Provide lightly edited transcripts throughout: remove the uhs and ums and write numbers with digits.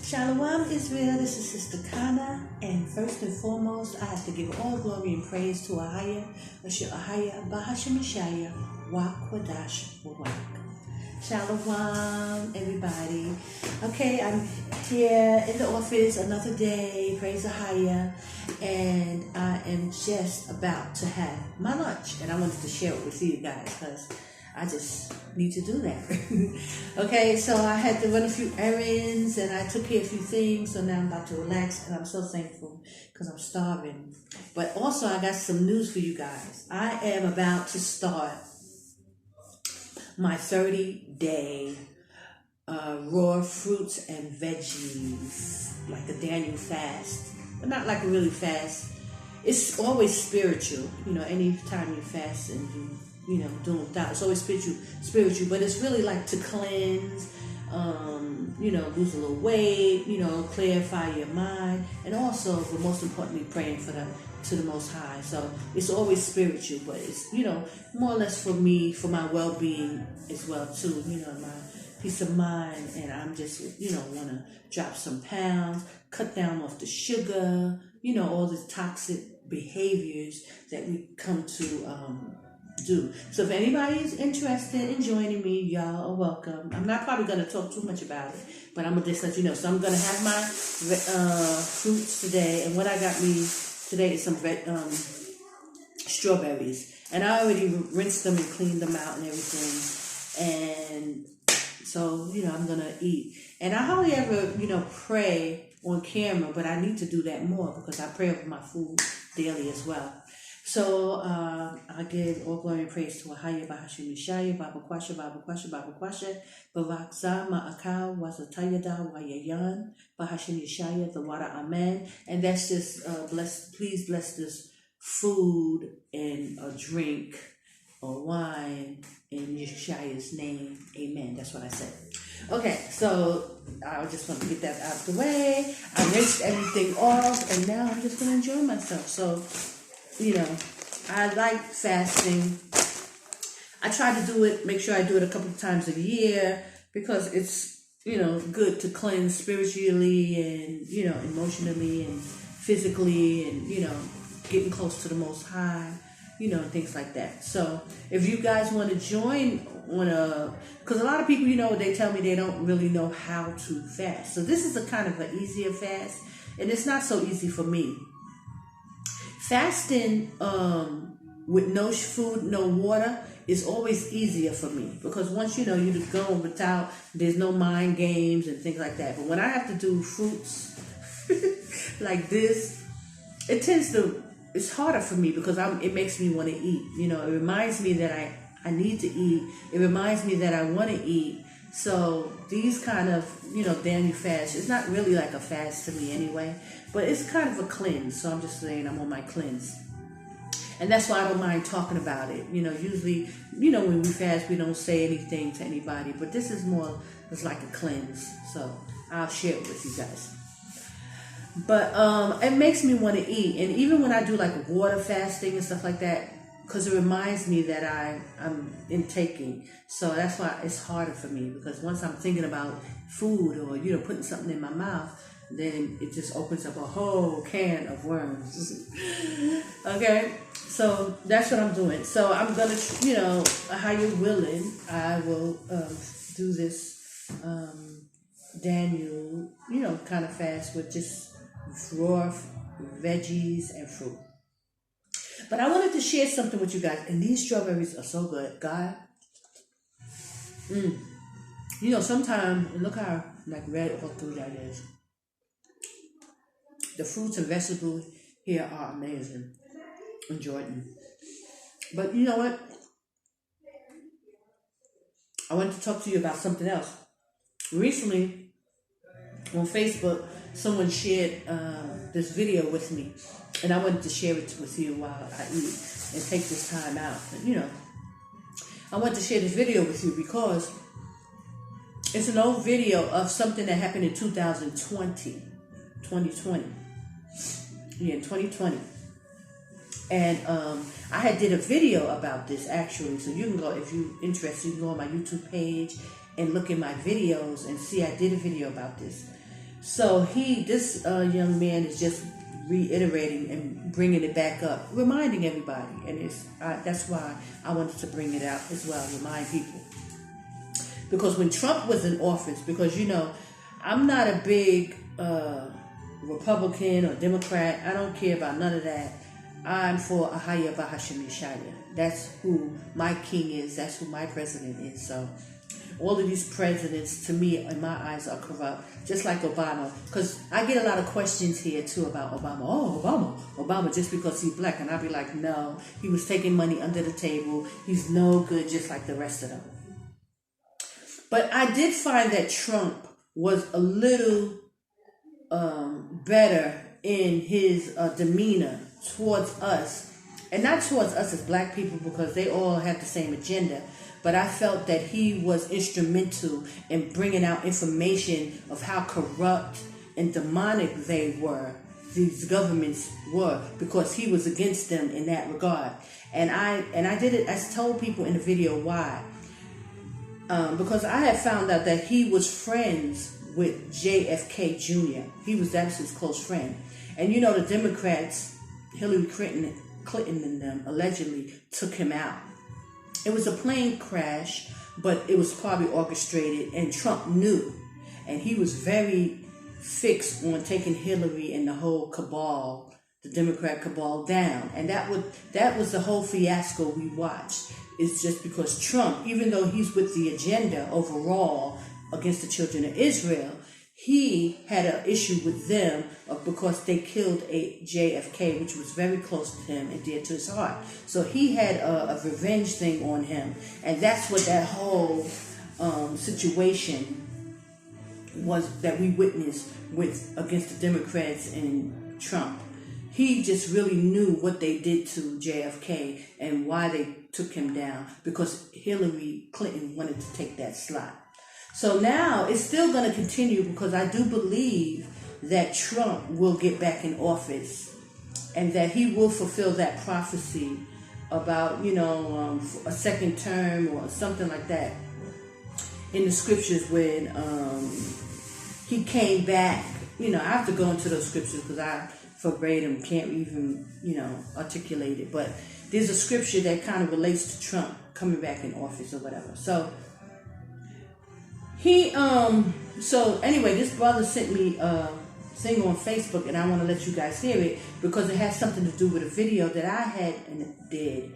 Shalom Israel, this is Sister Kana, and first and foremost, I have to give all glory and praise to AHAYAH, AHAYAH, Bahasham Yashaya, Wakwadash Wawak. Shalom, everybody. Okay, I'm here in the office another day, praise AHAYAH, and I am just about to have my lunch, and I wanted to share it with you guys because I just need to do that. Okay, so I had to run a few errands and I took care of a few things, so now I'm about to relax and I'm so thankful because I'm starving. But also I got some news for you guys. I am about to start my 30-day raw fruits and veggies, like a Daniel fast, but not like a really fast. It's always spiritual, anytime you fast and you doing without. It's always spiritual, but it's really like to cleanse, lose a little weight, clarify your mind, and also, but most importantly, praying to the Most High. So it's always spiritual, but it's, more or less for me, for my well-being as well too, my peace of mind, and I'm just, want to drop some pounds, cut down off the sugar, all the toxic behaviors that we come to do. So if anybody is interested in joining me, y'all are welcome. I'm not probably going to talk too much about it, but I'm going to just let you know. So I'm going to have my fruits today, and what I got me today is some strawberries, and I already rinsed them and cleaned them out and everything, and so I'm going to eat. And I hardly ever pray on camera, but I need to do that more because I pray over my food daily as well. So I give all glory and praise to AHAYAH, Bahasham Yashaya, Baba Kwasha, Baba Kwasha, Baba Kwasha, Bavakza, Ma'akal, Wazatayada, Wayayan, Bahasham Yashaya, the water, Amen. And that's just please bless this food and a drink or wine in Yashaya's name. Amen. That's what I said. Okay, so I just want to get that out of the way. I rinsed everything off, and now I'm just going to enjoy myself. So, I like fasting. I try to do it, make sure I do it a couple of times a year because it's, good to cleanse spiritually and, emotionally and physically and, getting close to the Most High, and things like that. So if you guys want to join because a lot of people, they tell me they don't really know how to fast. So this is a kind of an easier fast, and it's not so easy for me. Fasting with no food, no water is always easier for me because once you're just going without, there's no mind games and things like that. But when I have to do fruits like this, it's harder for me because it makes me want to eat. It reminds me that I need to eat. It reminds me that I want to eat. So these kind of, Daniel fast, it's not really like a fast to me anyway, but it's kind of a cleanse. So I'm just saying I'm on my cleanse. And that's why I don't mind talking about it. Usually, when we fast, we don't say anything to anybody, but this is more, it's like a cleanse. So I'll share it with you guys. But it makes me want to eat. And even when I do like water fasting and stuff like that, because it reminds me that I'm intaking. So that's why it's harder for me, because once I'm thinking about food or, putting something in my mouth, then it just opens up a whole can of worms. Okay? So that's what I'm doing. So I'm going to, how you're willing, I will do this Daniel, kind of fast with just raw veggies and fruit. But I wanted to share something with you guys. And these strawberries are so good. God. Sometimes, look how red or through that is. The fruits and vegetables here are amazing in Jordan. But you know what? I want to talk to you about something else. Recently, on Facebook, someone shared this video with me. And I wanted to share it with you while I eat and take this time out. I wanted to share this video with you because it's an old video of something that happened in 2020. Yeah, 2020. And I had did a video about this actually. So you can go, if you're interested, you can go on my YouTube page and look at my videos and see I did a video about this. So this young man is just reiterating and bringing it back up, reminding everybody, and that's why I wanted to bring it out as well, remind people. Because when Trump was in office, because I'm not a big Republican or Democrat. I don't care about none of that. I'm for AHAYAH Yashaya. That's who my king is. That's who my president is. So all of these presidents, to me, in my eyes, are corrupt, just like Obama. Because I get a lot of questions here, too, about Obama. Oh, Obama, just because he's black. And I'll be like, no, he was taking money under the table. He's no good, just like the rest of them. But I did find that Trump was a little better in his demeanor towards us. And not towards us as black people, because they all have the same agenda. But I felt that he was instrumental in bringing out information of how corrupt and demonic these governments were, because he was against them in that regard. And I did it. I told people in the video why. Because I had found out that he was friends with JFK Jr. That was his close friend. And the Democrats, Hillary Clinton and them, allegedly took him out. It was a plane crash, but it was probably orchestrated, and Trump knew. And he was very fixed on taking Hillary and the whole cabal, the Democrat cabal, down. And that was the whole fiasco we watched. It's just because Trump, even though he's with the agenda overall against the children of Israel, he had an issue with them because they killed a JFK, which was very close to him and dear to his heart. So he had a revenge thing on him. And that's what that whole situation was that we witnessed against the Democrats and Trump. He just really knew what they did to JFK and why they took him down, because Hillary Clinton wanted to take that slot. So now it's still going to continue, because I do believe that Trump will get back in office and that he will fulfill that prophecy about, a second term or something like that in the scriptures when he came back. I have to go into those scriptures because I verbatim can't even, articulate it. But there's a scripture that kind of relates to Trump coming back in office or whatever. So so anyway, this brother sent me a thing on Facebook, and I want to let you guys hear it because it has something to do with a video that I had and did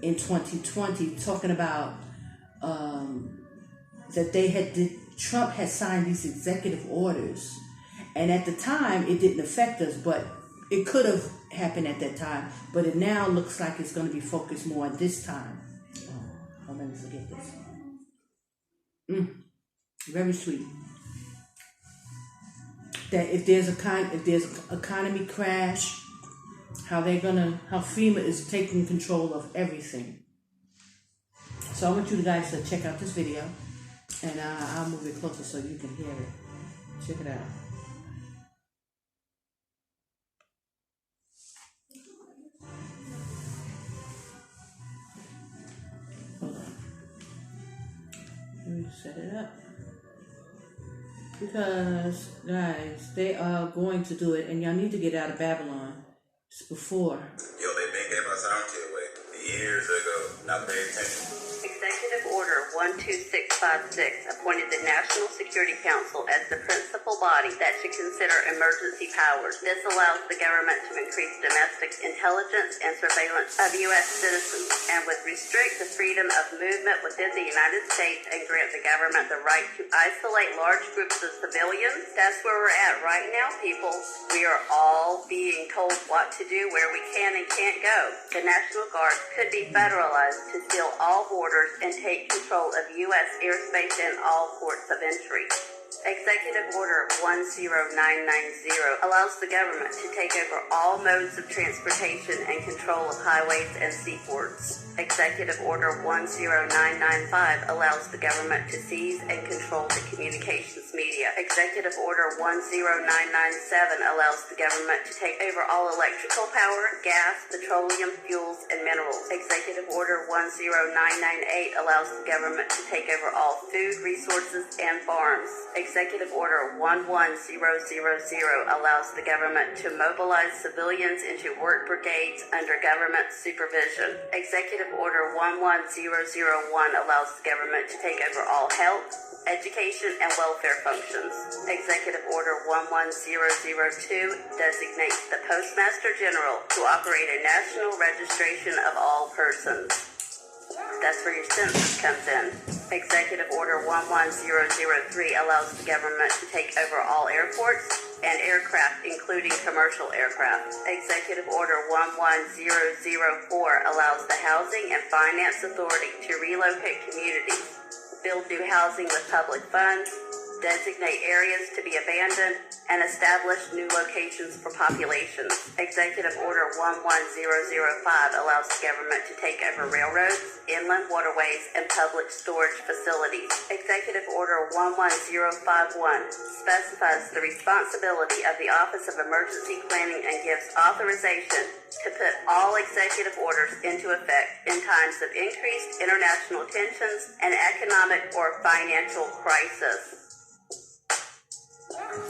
in 2020 talking about that Trump had signed these executive orders, and at the time it didn't affect us, but it could have happened at that time. But it now looks like it's going to be focused more on this time. Oh, let me forget this. Very sweet. That if there's an economy crash, how FEMA is taking control of everything. So I want you guys to check out this video, and I'll move it closer so you can hear it. Check it out. Hold on. Let me set it up. Because, guys, they are going to do it, and y'all need to get out of Babylon. It's before. Yo, they been gave us our away years ago. Not paying attention. Executive Order 12656 appointed the National Security Council as the principal body that should consider emergency powers. This allows the government to increase domestic intelligence and surveillance of U.S. citizens and would restrict the freedom of movement within the United States and grant the government the right to isolate large groups of civilians. That's where we're at right now, people. We are all being told what to do, where we can and can't go. The National Guard could be federalized to seal all borders and take control of U.S. airspace and all ports of entry. Executive Order 10990 allows the government to take over all modes of transportation and control of highways and seaports. Executive Order 10995 allows the government to seize and control the communications media. Executive Order 10997 allows the government to take over all electrical power, gas, petroleum, fuels, and minerals. Executive Order 10998 allows the government to take over all food, resources, and farms. Executive Order 11000 allows the government to mobilize civilians into work brigades under government supervision. Executive Order 11001 allows the government to take over all health, education, and welfare functions. Executive Order 11002 designates the Postmaster General to operate a national registration of all persons. That's where your census comes in. Executive Order 11003 allows the government to take over all airports and aircraft, including commercial aircraft. Executive Order 11004 allows the Housing and Finance Authority to relocate communities, build new housing with public funds, designate areas to be abandoned, and establish new locations for populations. Executive Order 11005 allows the government to take over railroads, inland waterways, and public storage facilities. Executive Order 11051 specifies the responsibility of the Office of Emergency Planning and gives authorization to put all executive orders into effect in times of increased international tensions and economic or financial crisis.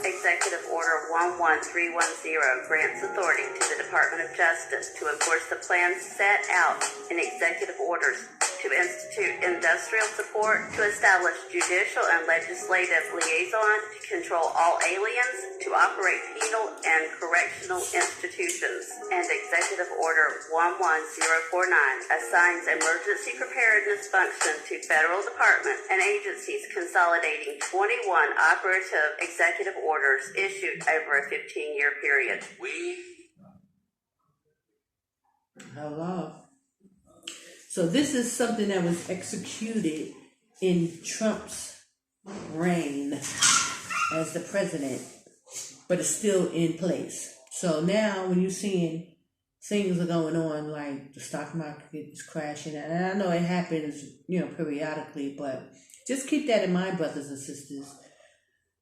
Executive Order 11310 grants authority to the Department of Justice to enforce the plans set out in executive orders to institute industrial support, to establish judicial and legislative liaison, to control all aliens, to operate penal and correctional institutions. And Executive Order 11049 assigns emergency preparedness function to federal departments and agencies, consolidating 21 operative executive orders issued over a 15-year period. Hello. So this is something that was executed in Trump's reign as the president, but it's still in place. So now when you're seeing things are going on, like the stock market is crashing, and I know it happens, periodically, but just keep that in mind, brothers and sisters.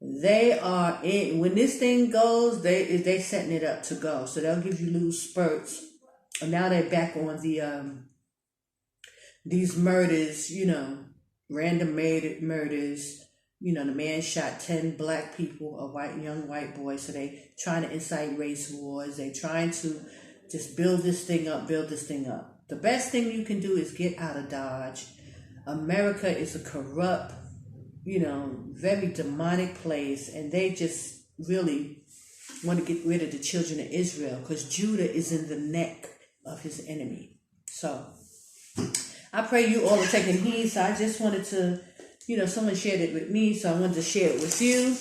They are in, when this thing goes, they setting it up to go. So they'll give you little spurts. And now they're back on the these murders, random murders. The man shot 10 black people, a young white boy. So they trying to incite race wars. They trying to just build this thing up. The best thing you can do is get out of Dodge. America is a corrupt, very demonic place, and they just really want to get rid of the children of Israel because Judah is in the neck of his enemy. So I pray you all are taking heed. So I just wanted to, someone shared it with me, so I wanted to share it with you.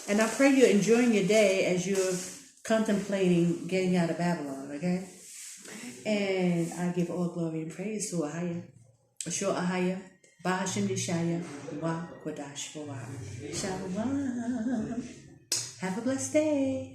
And I pray you're enjoying your day as you're contemplating getting out of Babylon, okay? And I give all glory and praise to AHAYAH. Ashur AHAYAH. Bahashim Yashaya. Wa Kodash Shalom. Have a blessed day.